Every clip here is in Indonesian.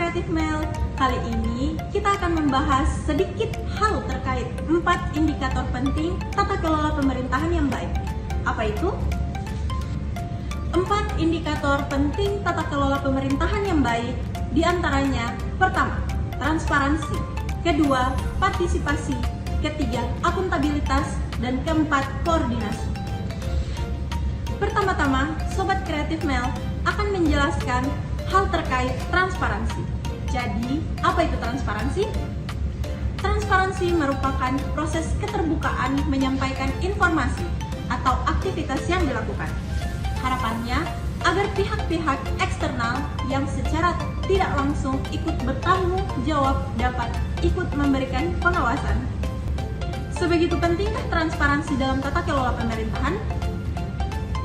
Kreatif Mail, kali ini kita akan membahas sedikit hal terkait 4 indikator penting tata kelola pemerintahan yang baik. Apa itu? 4 indikator penting tata kelola pemerintahan yang baik, diantaranya pertama, transparansi, kedua, partisipasi, ketiga, akuntabilitas, dan keempat, koordinasi. Pertama-tama, Sobat Kreatif Mail akan menjelaskan hal terkait transparansi. Jadi, apa itu transparansi? Transparansi merupakan proses keterbukaan menyampaikan informasi atau aktivitas yang dilakukan. Harapannya, agar pihak-pihak eksternal yang secara tidak langsung ikut bertanggung jawab dapat ikut memberikan pengawasan. Sebegitu pentingkah transparansi dalam tata kelola pemerintahan?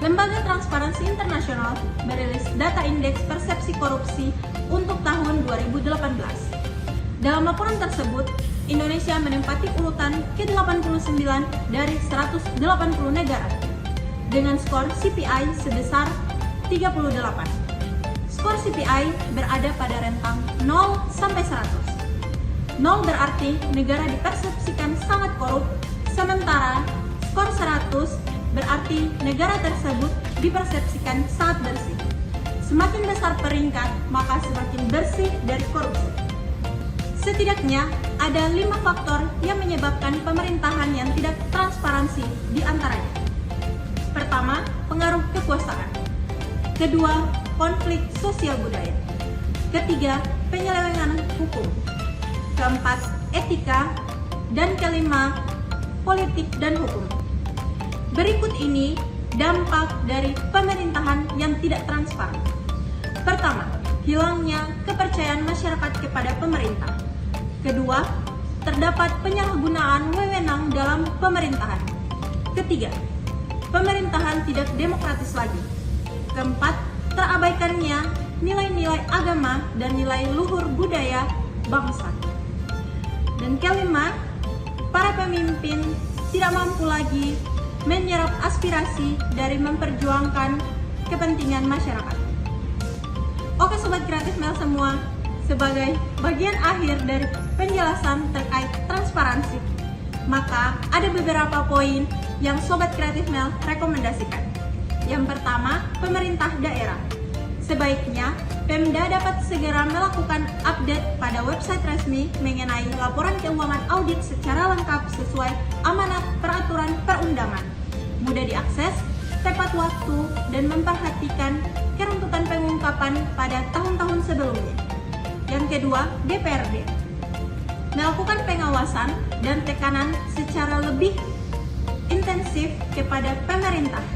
Lembaga Transparansi Internasional merilis data indeks persepsi korupsi untuk tahun 2018. Dalam laporan tersebut, Indonesia menempati urutan ke-89 dari 180 negara dengan skor CPI sebesar 38. Skor CPI berada pada rentang 0 sampai 100. 0 berarti negara dipersepsikan sangat korup, sementara skor 100 berarti negara tersebut dipersepsikan sangat bersih. Semakin besar peringkat, maka semakin bersih dari korupsi. Setidaknya ada 5 faktor yang menyebabkan pemerintahan yang tidak transparansi, di antaranya. Pertama, pengaruh kekuasaan. Kedua, konflik sosial budaya. Ketiga, penyelewengan hukum. Keempat, etika. Dan kelima, politik dan hukum. Berikut ini dampak dari pemerintahan yang tidak transparan. Pertama, hilangnya kepercayaan masyarakat kepada pemerintah. Kedua, terdapat penyalahgunaan wewenang dalam pemerintahan. Ketiga, pemerintahan tidak demokratis lagi. Keempat, terabaikannya nilai-nilai agama dan nilai luhur budaya bangsa. Dan kelima, para pemimpin tidak mampu lagi menyerap aspirasi dari memperjuangkan kepentingan masyarakat. Oke Sobat Kreatif Mail semua, sebagai bagian akhir dari penjelasan terkait transparansi, maka ada beberapa poin yang Sobat Kreatif Mail rekomendasikan. Yang pertama, pemerintah daerah. Sebaiknya Pemda dapat segera melakukan update pada website resmi mengenai laporan keuangan audit secara lengkap sesuai amanat peraturan perundangan, mudah diakses, tepat waktu, dan memperhatikan keruntutan pengungkapan pada tahun-tahun sebelumnya. Yang kedua, DPRD. Melakukan pengawasan dan tekanan secara lebih intensif kepada pemerintah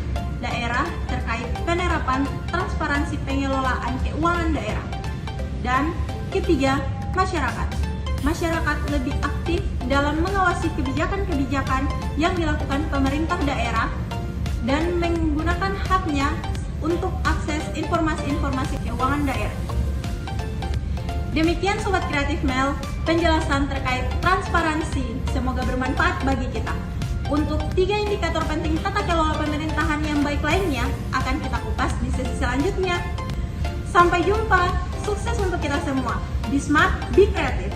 daerah terkait penerapan transparansi pengelolaan keuangan daerah. Dan ketiga, masyarakat. Masyarakat lebih aktif dalam mengawasi kebijakan-kebijakan yang dilakukan pemerintah daerah dan menggunakan haknya untuk akses informasi-informasi keuangan daerah. Demikian Sobat Kreatif Mail, penjelasan terkait transparansi. Semoga bermanfaat bagi kita. Untuk 3 indikator penting tata kelola pemerintahan yang baik lainnya akan kita kupas di sesi selanjutnya. Sampai jumpa, sukses untuk kita semua. Be smart, be creative.